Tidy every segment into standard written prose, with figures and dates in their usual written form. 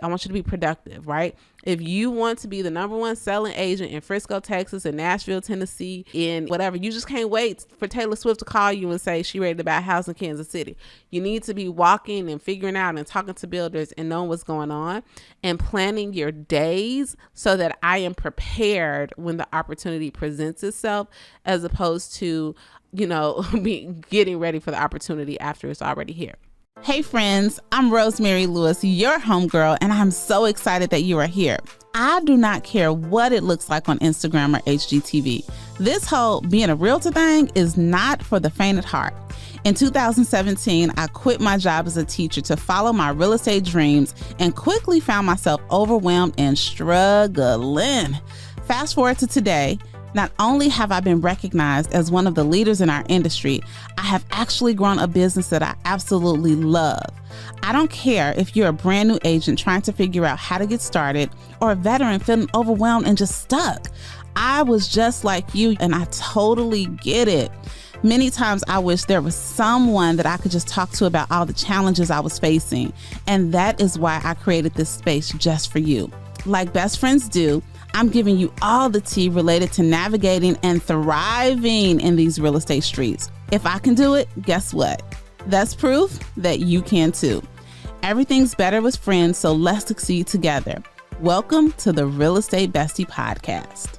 I want you to be productive, right? If you want to be the number one selling agent in Frisco, Texas, in Nashville, Tennessee, in whatever, you just can't wait for Taylor Swift to call you and say she ready to buy a house in Kansas City. You need to be walking and figuring out and talking to builders and knowing what's going on and planning your days so that I am prepared when the opportunity presents itself, as opposed to, be getting ready for the opportunity after it's already here. Hey friends, I'm Rosemary Lewis, your homegirl, and I'm so excited that you are here. I do not care what it looks like on Instagram or HGTV. This whole being a realtor thing is not for the faint at heart. In 2017, I quit my job as a teacher to follow my real estate dreams and quickly found myself overwhelmed and struggling. Fast forward to today. Not only have I been recognized as one of the leaders in our industry, I have actually grown a business that I absolutely love. I don't care if you're a brand new agent trying to figure out how to get started or a veteran feeling overwhelmed and just stuck. I was just like you, and I totally get it. Many times I wish there was someone that I could just talk to about all the challenges I was facing. And that is why I created this space just for you. Like best friends do, I'm giving you all the tea related to navigating and thriving in these real estate streets. If I can do it, guess what? That's proof that you can too. Everything's better with friends, so let's succeed together. Welcome to the Real Estate Bestie podcast.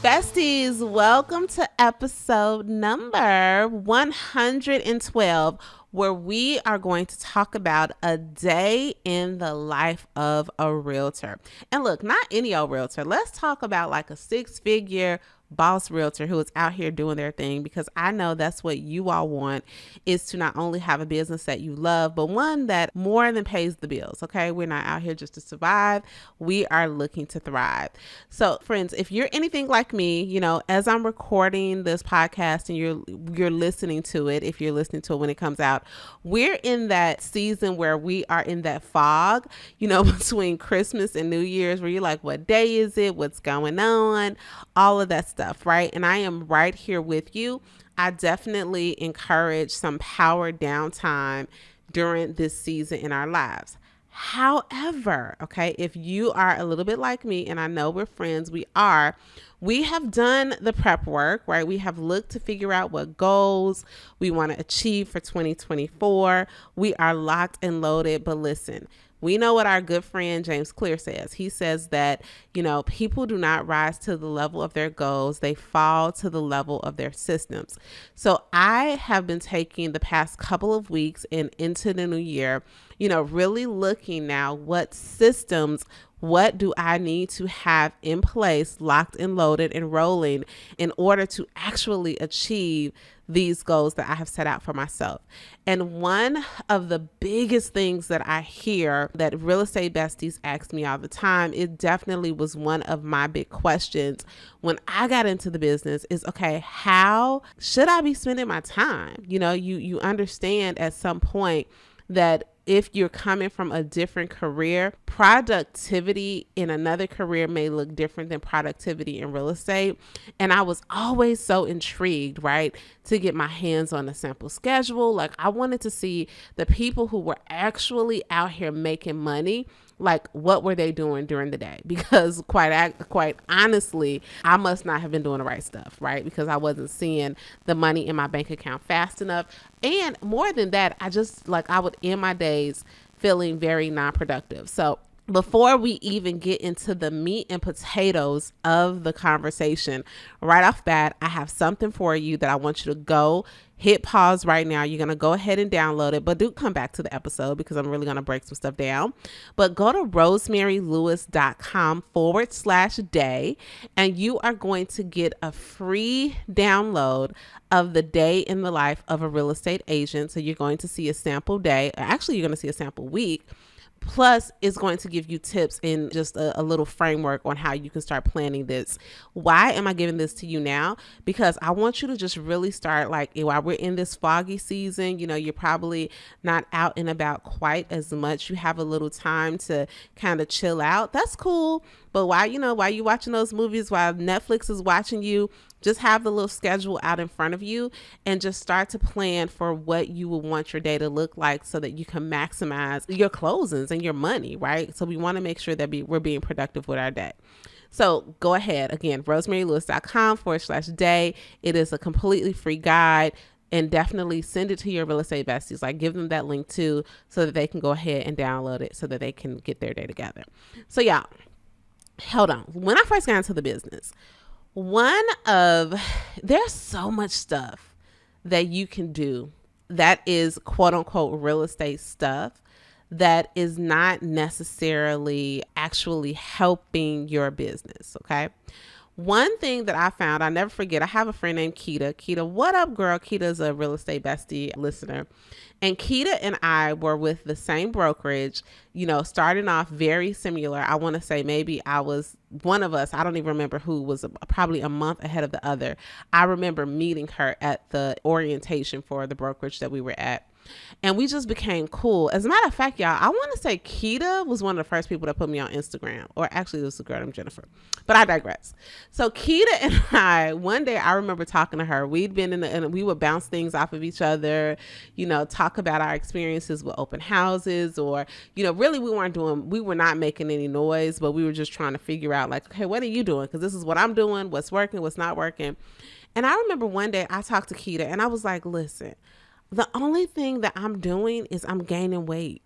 Besties, welcome to episode number 112, where we are going to talk about a day in the life of a realtor. And look, not any old realtor. Let's talk about like a six-figure boss realtor who is out here doing their thing, because I know that's what you all want, is to not only have a business that you love, but one that more than pays the bills. Okay. We're not out here just to survive. We are looking to thrive. So friends, if you're anything like me, as I'm recording this podcast and you're listening to it, if you're listening to it when it comes out, we're in that season where we are in that fog, between Christmas and New Year's, where you're like, what day is it? What's going on? All of that stuff, right? And I am right here with you. I definitely encourage some power downtime during this season in our lives. However, okay, if you are a little bit like me, and I know we're friends, we have done the prep work, right? We have looked to figure out what goals we want to achieve for 2024. We are locked and loaded, but listen, we know what our good friend James Clear says. He says that, people do not rise to the level of their goals. They fall to the level of their systems. So I have been taking the past couple of weeks and into the new year, really looking now what systems, what do I need to have in place, locked and loaded and rolling in order to actually achieve these goals that I have set out for myself. And one of the biggest things that I hear that real estate besties ask me all the time, it definitely was one of my big questions when I got into the business, is, okay, how should I be spending my time? You understand at some point that if you're coming from a different career, productivity in another career may look different than productivity in real estate. And I was always so intrigued, right, to get my hands on a sample schedule. Like, I wanted to see the people who were actually out here making money, like, what were they doing during the day? Because quite honestly, I must not have been doing the right stuff, right? Because I wasn't seeing the money in my bank account fast enough. And more than that, I would end my days feeling very non-productive. So before we even get into the meat and potatoes of the conversation, right off bat, I have something for you that I want you to go hit pause right now. You're going to go ahead and download it, but do come back to the episode because I'm really going to break some stuff down. But go to rosemarylewis.com/day, and you are going to get a free download of the day in the life of a real estate agent. So you're going to see a sample day. Actually, you're going to see a sample week. Plus, it's going to give you tips and just a little framework on how you can start planning this. Why am I giving this to you now? Because I want you to just really start, like, while we're in this foggy season, you're probably not out and about quite as much. You have a little time to kind of chill out. That's cool. But while you're watching those movies, while Netflix is watching you, Just have the little schedule out in front of you and just start to plan for what you would want your day to look like so that you can maximize your closings and your money, right? So we want to make sure that we're being productive with our day. So go ahead, again, rosemarylewis.com/day. It is a completely free guide, and definitely send it to your real estate besties. Like, give them that link too, so that they can go ahead and download it so that they can get their day together. So y'all, hold on. When I first got into the business, there's so much stuff that you can do that is quote unquote real estate stuff that is not necessarily actually helping your business. Okay. One thing that I found, I never forget, I have a friend named Keita. Keita, what up, girl? Keita's a real estate bestie listener. And Keita and I were with the same brokerage, starting off very similar. I want to say maybe I was one of us. I don't even remember who was probably a month ahead of the other. I remember meeting her at the orientation for the brokerage that we were at. And we just became cool. As a matter of fact, y'all, I want to say Keita was one of the first people that put me on Instagram. Or actually, it was a girl named Jennifer. But I digress. So Keita and I, one day I remember talking to her. We'd been and we would bounce things off of each other, talk about our experiences with open houses, or, really we were not making any noise, but we were just trying to figure out like, okay, what are you doing? Because this is what I'm doing, what's working, what's not working. And I remember one day I talked to Keita and I was like, listen, the only thing that I'm doing is I'm gaining weight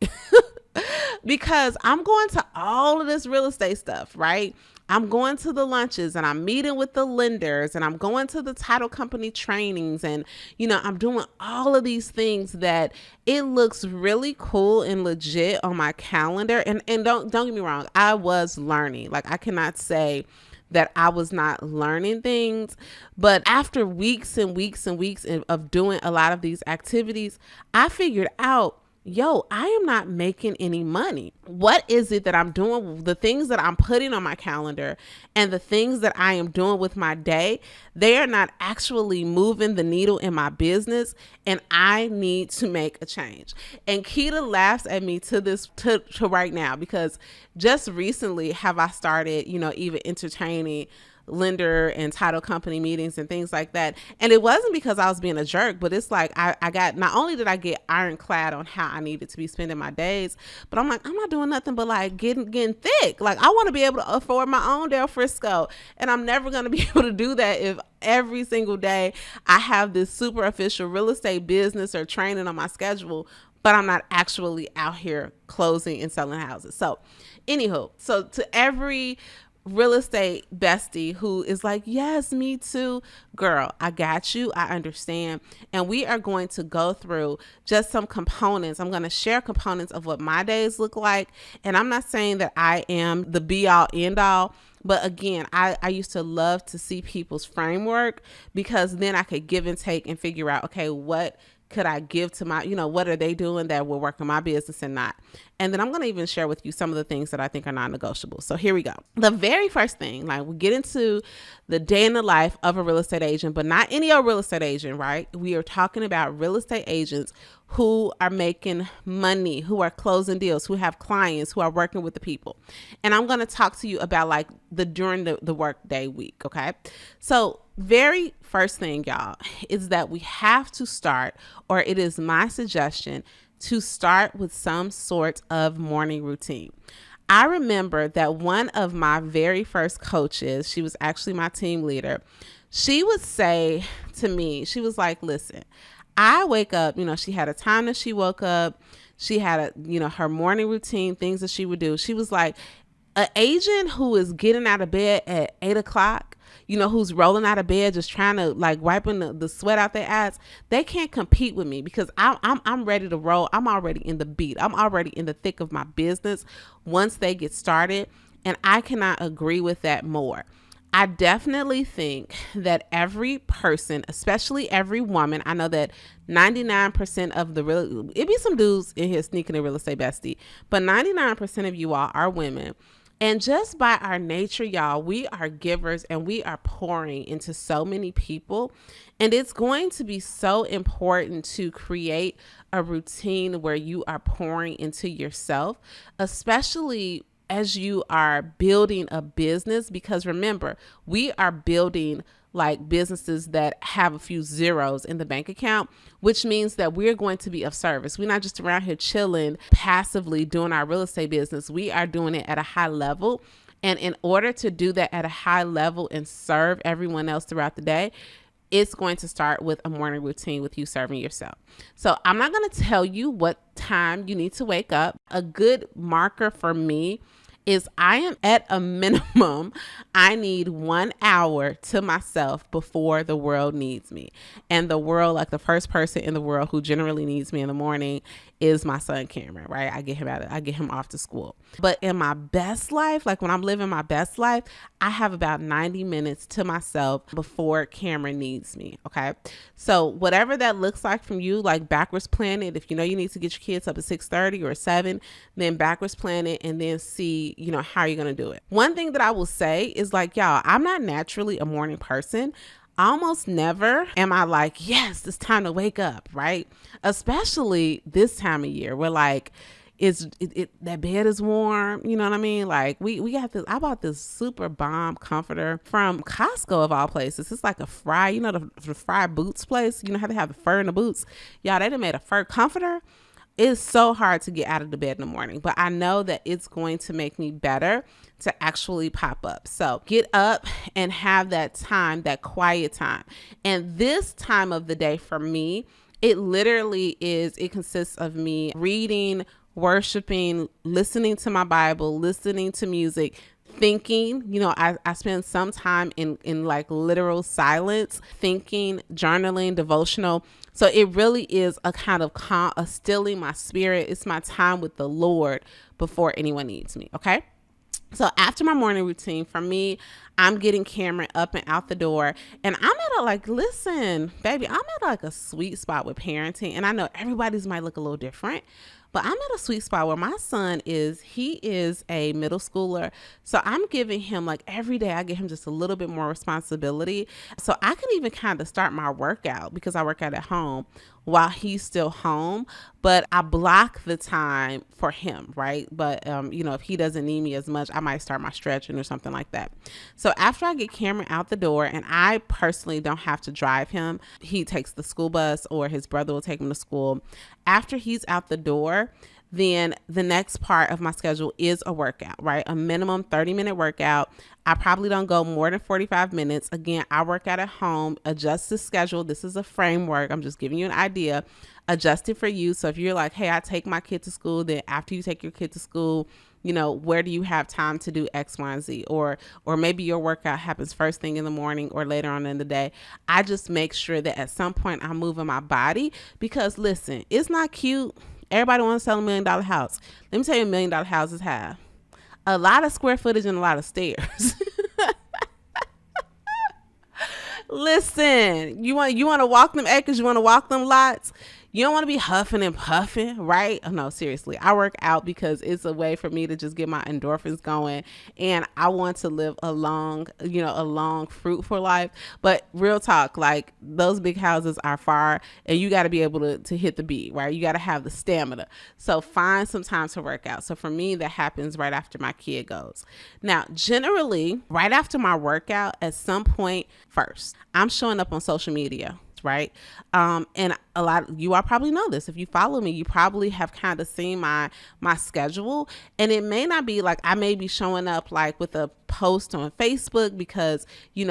because I'm going to all of this real estate stuff, right? I'm going to the lunches and I'm meeting with the lenders and I'm going to the title company trainings and, I'm doing all of these things that it looks really cool and legit on my calendar. And don't get me wrong. I was learning. Like, I cannot say that I was not learning things. But after weeks and weeks and weeks of doing a lot of these activities, I figured out, I am not making any money. What is it that I'm doing? The things that I'm putting on my calendar and the things that I am doing with my day, they are not actually moving the needle in my business, and I need to make a change. And Keita laughs at me to right now, because just recently have I started, even entertaining lender and title company meetings and things like that. And it wasn't because I was being a jerk, but it's like I got, not only did I get ironclad on how I needed to be spending my days, but I'm like, I'm not doing nothing but like getting thick. Like, I want to be able to afford my own Del Frisco, and I'm never going to be able to do that if every single day I have this super official real estate business or training on my schedule, but I'm not actually out here closing and selling houses. So anywho, so to every real estate bestie who is like, yes, me too, girl, I got you, I understand. And we are going to go through just some components. I'm going to share components of what my days look like. And I'm not saying that I am the be all end all, but again, I used to love to see people's framework, because then I could give and take and figure out, okay, what could I give to my, what are they doing that will work in my business and not? And then I'm going to even share with you some of the things that I think are non-negotiable. So here we go. The very first thing, like, we get into the day in the life of a real estate agent, but not any old real estate agent, right? We are talking about real estate agents who are making money, who are closing deals, who have clients, who are working with the people. And I'm going to talk to you about like during the work day week. Okay. So very first thing, y'all, is that we have to start, or it is my suggestion to start with some sort of morning routine. I remember that one of my very first coaches, she was actually my team leader, she would say to me, she was like, listen, I wake up, she had a time that she woke up. She had her morning routine, things that she would do. She was like, an agent who is getting out of bed at 8:00, who's rolling out of bed, just trying to like wiping the sweat out their ass, they can't compete with me, because I'm ready to roll. I'm already in the beat. I'm already in the thick of my business once they get started. And I cannot agree with that more. I definitely think that every person, especially every woman, I know that 99% of it be some dudes in here sneaking a real estate bestie, but 99% of you all are women. And just by our nature, y'all, we are givers and we are pouring into so many people. And it's going to be so important to create a routine where you are pouring into yourself, especially as you are building a business, because remember, we are building like businesses that have a few zeros in the bank account, which means that we're going to be of service. We're not just around here chilling passively doing our real estate business. We are doing it at a high level. And in order to do that at a high level and serve everyone else throughout the day, it's going to start with a morning routine with you serving yourself. So I'm not going to tell you what time you need to wake up. A good marker for me is I am at a minimum, I need 1 hour to myself before the world needs me. And the world, like the first person in the world who generally needs me in the morning is my son Cameron, right? I get him off to school. But in my best life, like when I'm living my best life, I have about 90 minutes to myself before Cameron needs me. Okay. So whatever that looks like from you, like backwards plan it. If you know you need to get your kids up at 6:30 or 7, then backwards plan it and then see, how you're going to do it. One thing that I will say is like, y'all, I'm not naturally a morning person. Almost never am I like, yes, it's time to wake up, right? Especially this time of year where like that bed is warm, you know what I mean? Like we got this, I bought this super bomb comforter from Costco of all places. It's like a fry, the fry boots place, how they have the fur in the boots. Y'all, they done made a fur comforter. It's so hard to get out of the bed in the morning, but I know that it's going to make me better to actually pop up. So get up and have that time, that quiet time. And this time of the day for me, it consists of me reading, worshiping, listening to my Bible, listening to music, thinking. I spend some time in like literal silence, thinking, journaling, devotional. So it really is a kind of a stilling my spirit. It's my time with the Lord before anyone needs me. Okay. So after my morning routine, for me, I'm getting Cameron up and out the door, and I'm at listen, baby, I'm at a sweet spot with parenting. And I know everybody's might look a little different, but I'm at a sweet spot where my son he is a middle schooler. So I'm giving him every day, I give him just a little bit more responsibility. So I can even kind of start my workout because I work out at home while he's still home, but I block the time for him, right? But, if he doesn't need me as much, I might start my stretching or something like that. So after I get Cameron out the door, and I personally don't have to drive him, he takes the school bus or his brother will take him to school. After he's out the door, then the next part of my schedule is a workout, right? A minimum 30-minute workout. I probably don't go more than 45 minutes. Again, I work out at home, adjust the schedule. This is a framework. I'm just giving you an idea. Adjust it for you. So if you're like, hey, I take my kid to school, then after you take your kid to school, where do you have time to do X, Y, and Z? Or maybe your workout happens first thing in the morning or later on in the day. I just make sure that at some point I'm moving my body because listen, it's not cute. Everybody wants to sell $1 million house. Let me tell you, $1 million houses have a lot of square footage and a lot of stairs. Listen, you want to walk them acres, you want to walk them lots. You don't want to be huffing and puffing, right? Oh, no, seriously. I work out because it's a way for me to just get my endorphins going. And I want to live a long, fruitful life. But real talk, those big houses are far and you got to be able to hit the beat, right? You got to have the stamina. So find some time to work out. So for me, that happens right after my kid goes. Now, generally, right after my workout, at some point first, I'm showing up on social media. Right. And a lot of you all probably know this. If you follow me, you probably have kind of seen my schedule, and it may not be I may be showing up with a post on Facebook because, we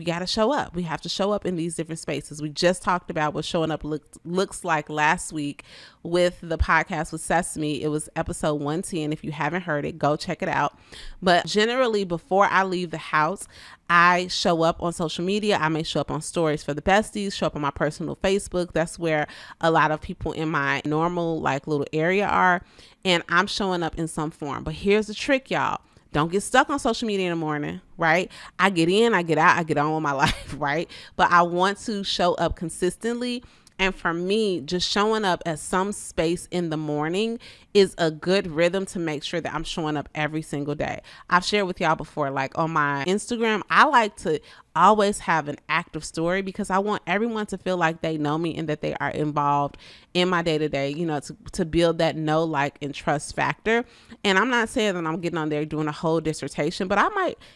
got to show up. We have to show up in these different spaces. We just talked about what showing up looks like last week with the podcast with Sesame. It was episode 110. If you haven't heard it, go check it out. But generally, before I leave the house, I show up on social media. I may show up on stories for the besties, show up on my personal Facebook. That's where a lot of people in my normal little area are. And I'm showing up in some form. But here's the trick, y'all. Don't get stuck on social media in the morning, right? I get in, I get out, I get on with my life, right? But I want to show up consistently And for me, just showing up at some space in the morning is a good rhythm to make sure that I'm showing up every single day. I've shared with y'all before, like on my Instagram, I like to always have an active story because I want everyone to feel like they know me and that they are involved in my day to day, to build that know, like, and trust factor. And I'm not saying that I'm getting on there doing a whole dissertation, but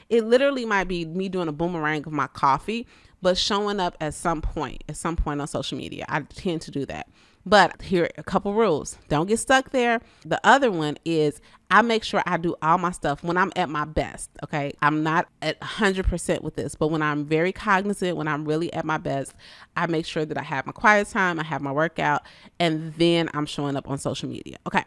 it literally might be me doing a boomerang of my coffee, but showing up at some point on social media. I tend to do that. But here are a couple rules. Don't get stuck there. The other one is I make sure I do all my stuff when I'm at my best. Okay. I'm not at 100% with this, but when I'm very cognizant, when I'm really at my best, I make sure that I have my quiet time, I have my workout, and then I'm showing up on social media. Okay.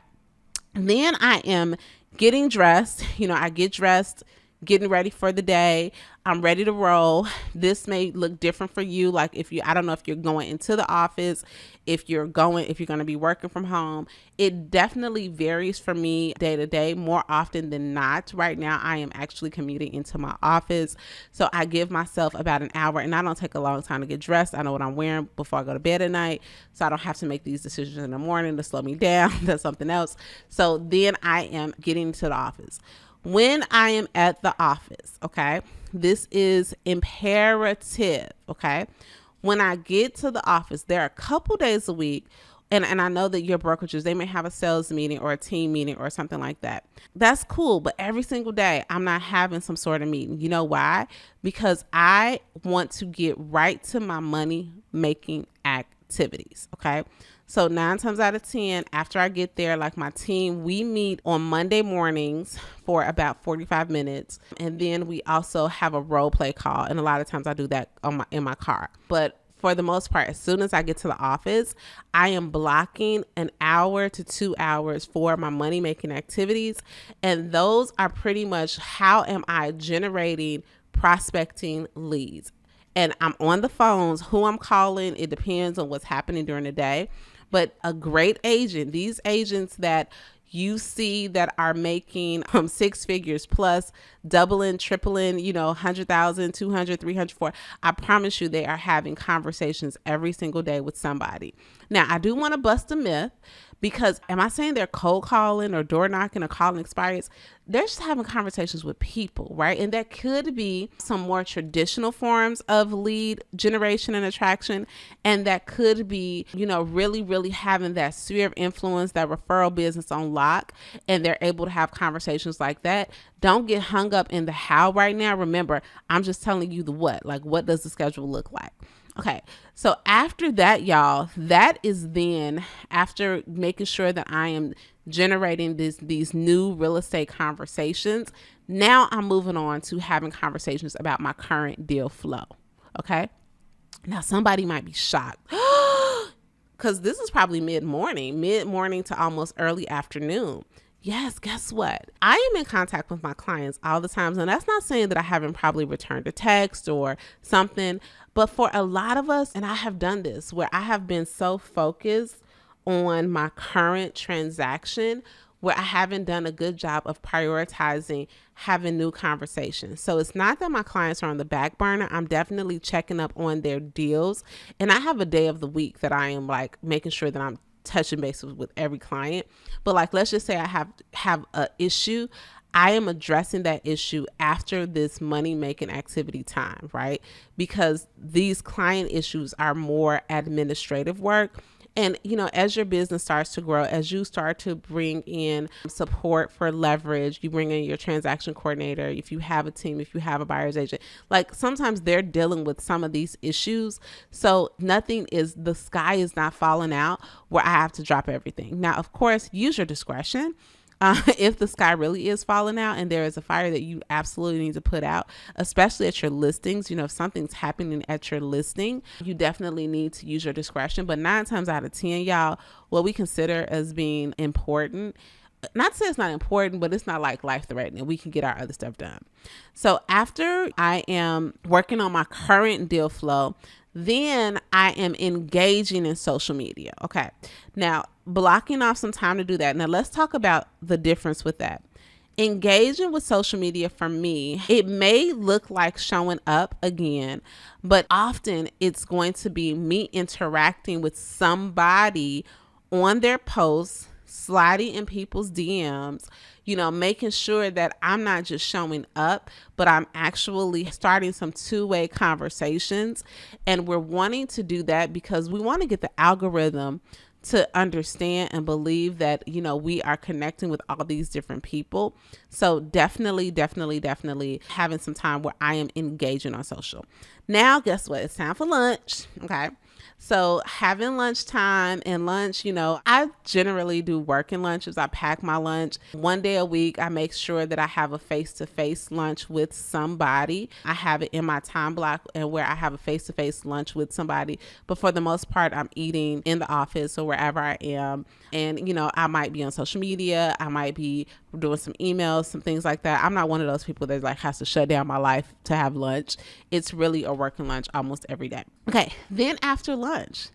Then I am getting dressed. I get dressed, getting ready for the day. I'm ready to roll. This may look different for you. Like I don't know if you're going into the office, if you're going to be working from home. It definitely varies for me day to day. More often than not, right now, I am actually commuting into my office. So I give myself about an hour, and I don't take a long time to get dressed. I know what I'm wearing before I go to bed at night. So I don't have to make these decisions in the morning to slow me down. That's something else. So then I am getting to the office. When I am at the office, okay, this is imperative, okay? When I get to the office, there are a couple days a week, and I know that your brokerages, they may have a sales meeting or a team meeting or something like that. That's cool, but every single day, I'm not having some sort of meeting. You know why? Because I want to get right to my money-making activities, okay? So 9 times out of 10, after I get there, like my team, we meet on Monday mornings for about 45 minutes. And then we also have a role play call. And a lot of times I do that in my car. But for the most part, as soon as I get to the office, I am blocking an hour to 2 hours for my money making activities. And those are pretty much how am I generating prospecting leads. And I'm on the phones, who I'm calling. It depends on what's happening during the day. But a great agent, these agents that you see that are making 6 figures plus, doubling, tripling, 100,000, 200, 300, 400, I promise you they are having conversations every single day with somebody. Now, I do want to bust a myth, because am I saying they're cold calling or door knocking or calling expires? They're just having conversations with people, right? And that could be some more traditional forms of lead generation and attraction. And that could be, really, really having that sphere of influence, that referral business on lock. And they're able to have conversations like that. Don't get hung up in the how right now. Remember, I'm just telling you the what. Like, what does the schedule look like? Okay, so after that, y'all, that is then after making sure that I am generating these new real estate conversations. Now I'm moving on to having conversations about my current deal flow. Okay, now somebody might be shocked because this is probably mid-morning to almost early afternoon. Yes, guess what? I am in contact with my clients all the time. And that's not saying that I haven't probably returned a text or something. But for a lot of us, and I have done this, where I have been so focused on my current transaction, where I haven't done a good job of prioritizing having new conversations. So it's not that my clients are on the back burner. I'm definitely checking up on their deals. And I have a day of the week that I am like making sure that I'm touching base with every client. But like, let's just say I have a issue. I am addressing that issue after this money making activity time, right? Because these client issues are more administrative work. And, as your business starts to grow, as you start to bring in support for leverage, you bring in your transaction coordinator, if you have a team, if you have a buyer's agent, like sometimes they're dealing with some of these issues. So the sky is not falling out where I have to drop everything. Now, of course, use your discretion. If the sky really is falling out and there is a fire that you absolutely need to put out, especially at your listings, if something's happening at your listing, you definitely need to use your discretion. But 9 times out of 10, y'all, what we consider as being important, not to say it's not important, but it's not like life threatening. We can get our other stuff done. So after I am working on my current deal flow, then I am engaging in social media. Okay. Now, blocking off some time to do that. Now, let's talk about the difference with that. Engaging with social media for me, it may look like showing up again, but often it's going to be me interacting with somebody on their posts, sliding in people's DMs, making sure that I'm not just showing up, but I'm actually starting some two-way conversations. And we're wanting to do that because we want to get the algorithm to understand and believe that, we are connecting with all these different people. So definitely having some time where I am engaging on social. Now, guess what? It's time for lunch. Okay. So having lunchtime and lunch, I generally do working lunches. I pack my lunch one day a week. I make sure that I have a face-to-face lunch with somebody. I have it in my time block and where I have a face-to-face lunch with somebody. But for the most part, I'm eating in the office or wherever I am. And, I might be on social media. I might be doing some emails, some things like that. I'm not one of those people that has to shut down my life to have lunch. It's really a working lunch almost every day. Okay. Then after lunch,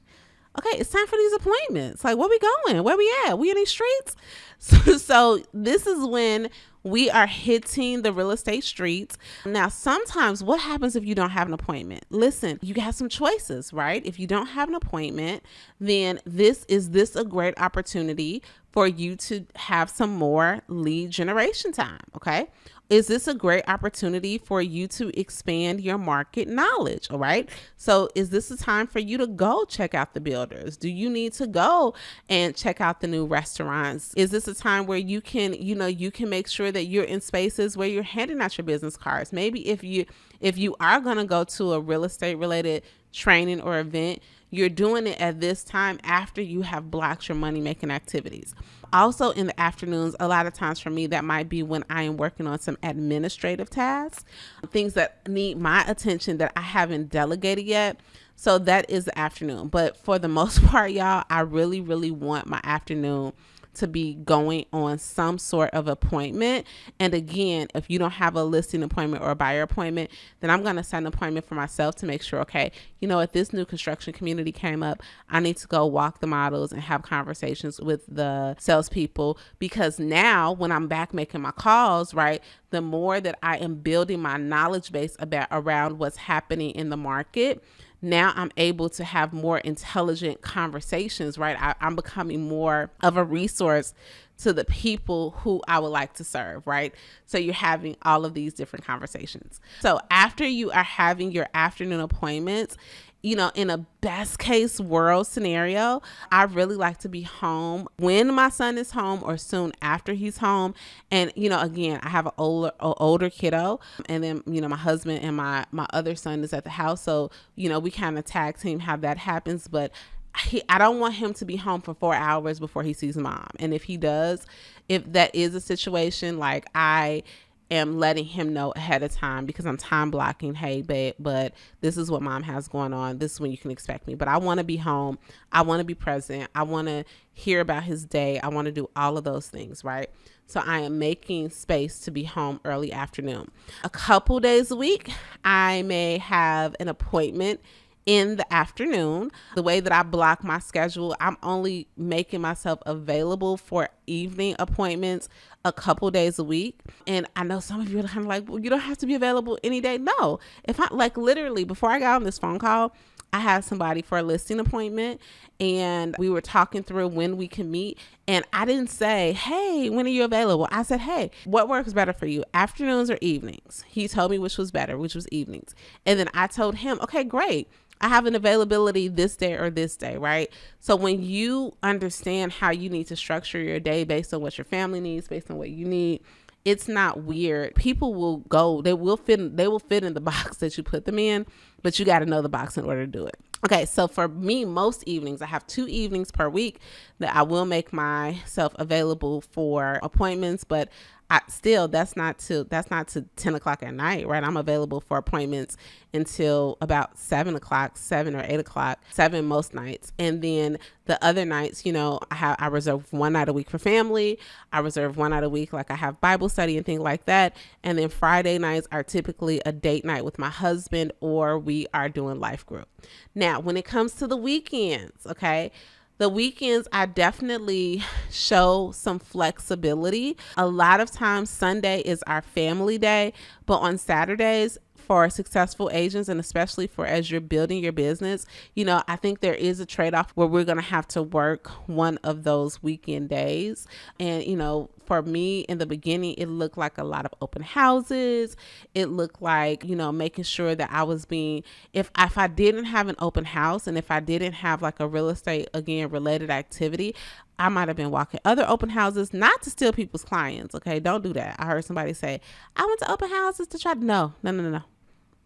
okay, it's time for these appointments. Where we going? Where we at? We in these streets? So this is when we are hitting the real estate streets. Now, sometimes what happens if you don't have an appointment? Listen, you have some choices, right? If you don't have an appointment, then is this a great opportunity for you to have some more lead generation time? Okay. Is this a great opportunity for you to expand your market knowledge? All right. So is this a time for you to go check out the builders? Do you need to go and check out the new restaurants? Is this a time where you can make sure that you're in spaces where you're handing out your business cards? Maybe if you are going to go to a real estate related training or event, you're doing it at this time after you have blocked your money making activities. Also in the afternoons, a lot of times for me, that might be when I am working on some administrative tasks, things that need my attention that I haven't delegated yet. So that is the afternoon. But for the most part, y'all, I really, really want my afternoon to be going on some sort of appointment. And again, if you don't have a listing appointment or a buyer appointment, then I'm going to set an appointment for myself to make sure, okay, if this new construction community came up, I need to go walk the models and have conversations with the salespeople, because now when I'm back making my calls, right, the more that I am building my knowledge base around what's happening in the market, now I'm able to have more intelligent conversations, right? I'm becoming more of a resource to the people who I would like to serve, right? So you're having all of these different conversations. So after you are having your afternoon appointments, in a best case world scenario, I really like to be home when my son is home or soon after he's home. And, again, I have an older kiddo, and then, my husband and my other son is at the house. So, we kind of tag team how that happens, but I don't want him to be home for 4 hours before he sees mom. And if he does, if that is a situation, I am letting him know ahead of time, because I'm time blocking. Hey, babe, but this is what mom has going on. This is when you can expect me. But I want to be home. I want to be present. I want to hear about his day. I want to do all of those things, right? So I am making space to be home early afternoon. A couple days a week, I may have an appointment in the afternoon. The way that I block my schedule, I'm only making myself available for evening appointments a couple days a week. And I know some of you are kind of like, well, you don't have to be available any day. No, if I literally before I got on this phone call, I had somebody for a listing appointment, and we were talking through when we can meet. And I didn't say, hey, when are you available? I said, hey, what works better for you, afternoons or evenings? He told me which was better, which was evenings. And then I told him, okay, great, I have an availability this day or this day, right? So when you understand how you need to structure your day based on what your family needs, based on what you need, it's not weird. People will go, they will fit in the box that you put them in, but you got to know the box in order to do it. Okay, so for me, most evenings, I have 2 evenings per week that I will make myself available for appointments, but that's not to 10 o'clock at night, right? I'm available for appointments until about 7 o'clock, 7 or 8 o'clock, 7 most nights. And then the other nights, I reserve one night a week for family. I reserve one night a week, I have Bible study and things like that. And then Friday nights are typically a date night with my husband, or we are doing life group. Now, when it comes to the weekends, okay, The weekends, I definitely show some flexibility. A lot of times, Sunday is our family day, but on Saturdays, for successful agents, and especially for as you're building your business, I think there is a trade-off where we're going to have to work one of those weekend days. And, for me in the beginning, it looked like a lot of open houses. It looked like, making sure that I was being, if I didn't have an open house and if I didn't have like a real estate, again, related activity, I might have been walking other open houses, not to steal people's clients. Okay. Don't do that. I heard somebody say, I went to open houses to try to, no.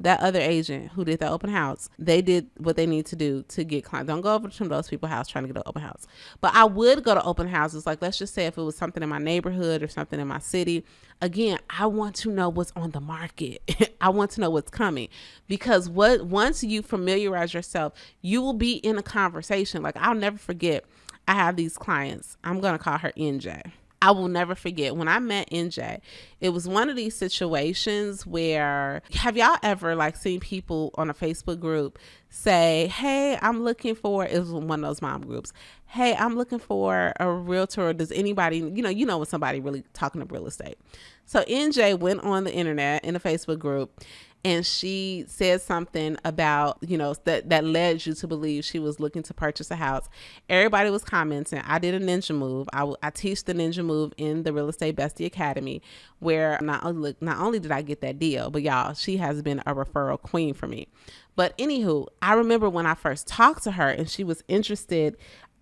That other agent who did the open house, they did what they need to do to get clients. Don't go over to those people's house trying to get an open house. But I would go to open houses. Like, let's just say if it was something in my neighborhood or something in my city. Again, I want to know what's on the market. I want to know what's coming, because once you familiarize yourself, you will be in a conversation. Like, I'll never forget. I have these clients. I'm going to call her NJ. I will never forget when I met NJ. It was one of these situations where, have y'all ever like seen people on a Facebook group say, hey, I'm looking for, it was one of those mom groups. Hey, I'm looking for a realtor. Does anybody, when somebody really talking to real estate. So NJ went on the internet in a Facebook group and she said something about, that led you to believe she was looking to purchase a house. Everybody was commenting. I did a ninja move. I teach the ninja move in the Real Estate Bestie Academy, where not only did I get that deal, but y'all, she has been a referral queen for me. But anywho, I remember when I first talked to her and she was interested,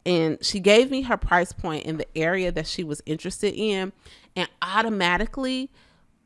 and she gave me her price point in the area that she was interested in. And automatically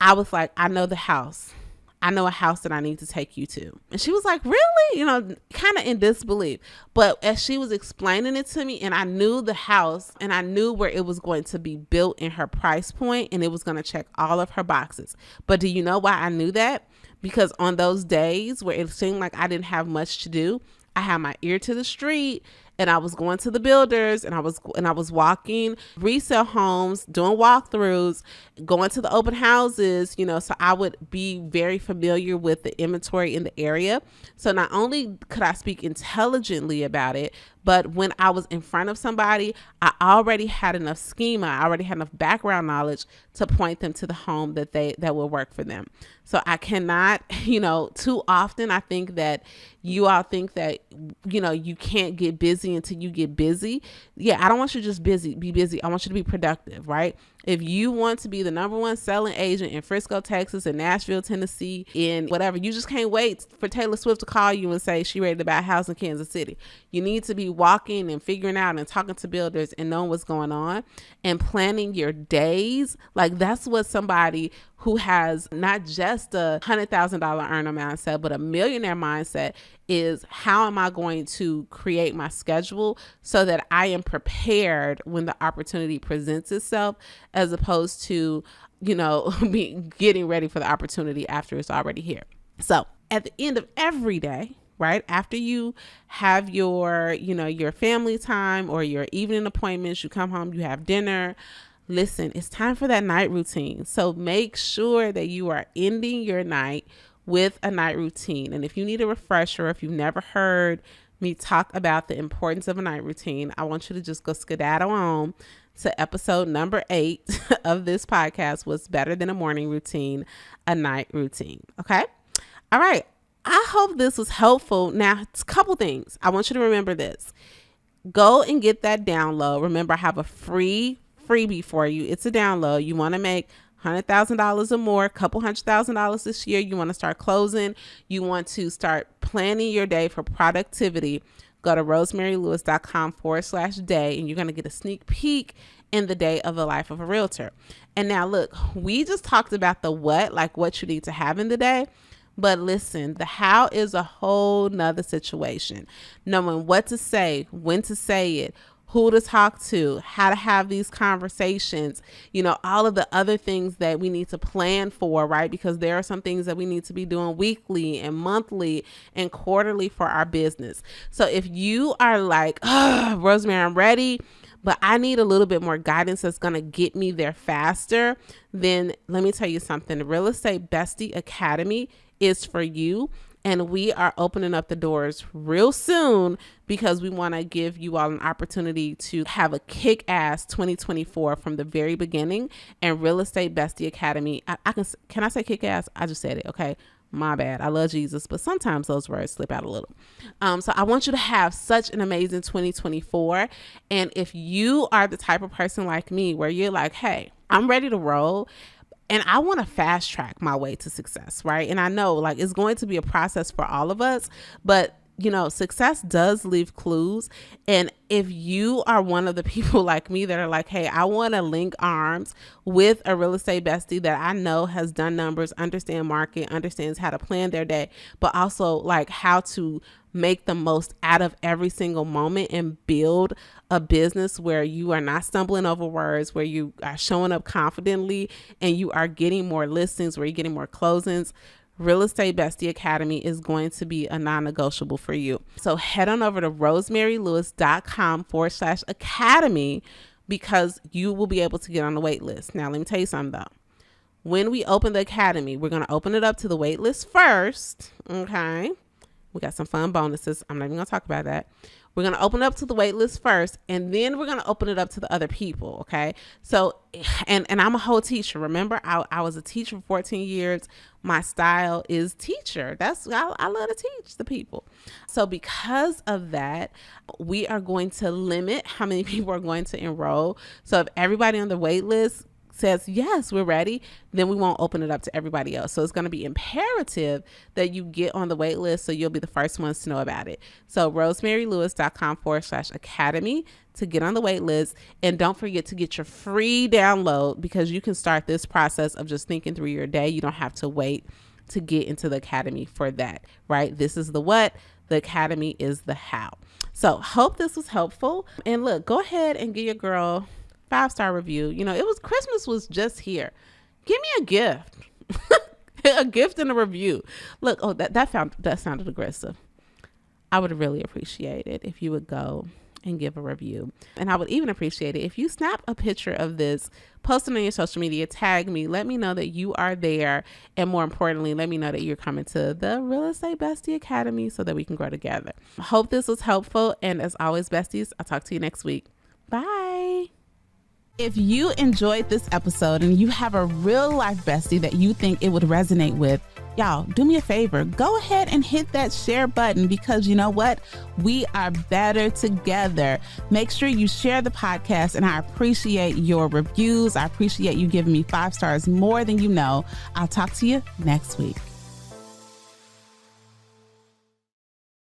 I was like, I know the house. I know a house that I need to take you to. And she was like, really? Kind of in disbelief. But as she was explaining it to me, and I knew the house and I knew where it was going to be built in her price point, and it was going to check all of her boxes. But do you know why I knew that? Because on those days where it seemed like I didn't have much to do, I had my ear to the street, and I was going to the builders, and I was walking resale homes, doing walkthroughs, going to the open houses, so I would be very familiar with the inventory in the area. So not only could I speak intelligently about it, but when I was in front of somebody, I already had enough schema. I already had enough background knowledge to point them to the home that will work for them. So I cannot, too often I think that you all think that, you can't get busy until you get busy. Yeah, I don't want you to just be busy. I want you to be productive, right? If you want to be the number one selling agent in Frisco, Texas, in Nashville, Tennessee, in whatever, you just can't wait for Taylor Swift to call you and say she ready to buy a house in Kansas City. You need to be walking and figuring out and talking to builders and knowing what's going on and planning your days. Like, that's what somebody who has not just a $100,000 earner mindset, but a millionaire mindset is, how am I going to create my schedule so that I am prepared when the opportunity presents itself, as opposed to, be getting ready for the opportunity after it's already here. So at the end of every day, right after you have your, your family time or your evening appointments, you come home, you have dinner. Listen, it's time for that night routine. So make sure that you are ending your night with a night routine. And if you need a refresher, if you've never heard me talk about the importance of a night routine, I want you to just go skedaddle on to episode number 8 of this podcast, What's Better Than a Morning Routine, a Night Routine. Okay. All right. I hope this was helpful. Now, it's a couple things. I want you to remember this. Go and get that download. Remember, I have a freebie for you. It's a download. You want to make $100,000 or more, $200,000 this year. You want to start closing. You want to start planning your day for productivity. Go to rosemarylewis.com/day, and you're going to get a sneak peek in the day of the life of a realtor. And now look, we just talked about the what, like what you need to have in the day. But listen, the how is a whole nother situation. Knowing what to say, when to say it, who to talk to, how to have these conversations, all of the other things that we need to plan for, right? Because there are some things that we need to be doing weekly and monthly and quarterly for our business. So if you are like, Rosemary, I'm ready, but I need a little bit more guidance that's going to get me there faster, then let me tell you something. The Real Estate Bestie Academy is for you. And we are opening up the doors real soon because we want to give you all an opportunity to have a kick-ass 2024 from the very beginning. And Real Estate Bestie Academy, can I say kick-ass? I just said it, okay? My bad. I love Jesus, but sometimes those words slip out a little. So I want you to have such an amazing 2024. And if you are the type of person like me where you're like, hey, I'm ready to roll and I want to fast track my way to success, right? And I know like it's going to be a process for all of us, but you know, success does leave clues. And if you are one of the people like me that are like, hey, I want to link arms with a real estate bestie that I know has done numbers, understand market, understands how to plan their day, but also like how to make the most out of every single moment and build a business where you are not stumbling over words, where you are showing up confidently and you are getting more listings, where you're getting more closings, Real Estate Bestie Academy is going to be a non-negotiable for you. So head on over to rosemarylewis.com/academy because you will be able to get on the wait list. Now, let me tell you something though. When we open the academy, we're going to open it up to the wait list first. Okay. We got some fun bonuses. I'm not even going to talk about that. We're going to open up to the wait list first, and then we're going to open it up to the other people. Okay. So, and I'm a whole teacher. Remember, I was a teacher for 14 years. My style is teacher. I love to teach the people. So because of that, we are going to limit how many people are going to enroll. So if everybody on the wait list says, yes, we're ready, then we won't open it up to everybody else. So it's going to be imperative that you get on the wait list so you'll be the first ones to know about it. So rosemarylewis.com/academy to get on the wait list. And don't forget to get your free download because you can start this process of just thinking through your day. You don't have to wait to get into the academy for that, right? This is the what, the academy is the how. So hope this was helpful. And look, go ahead and give your girl 5-star review. You know, Christmas was just here. Give me a gift, a gift and a review. Look, that sounded aggressive. I would really appreciate it if you would go and give a review. And I would even appreciate it if you snap a picture of this, post it on your social media, tag me, let me know that you are there. And more importantly, let me know that you're coming to the Real Estate Bestie Academy so that we can grow together. I hope this was helpful. And as always, besties, I'll talk to you next week. Bye. If you enjoyed this episode and you have a real life bestie that you think it would resonate with, y'all, do me a favor. Go ahead and hit that share button because you know what? We are better together. Make sure you share the podcast and I appreciate your reviews. I appreciate you giving me 5 stars more than you know. I'll talk to you next week.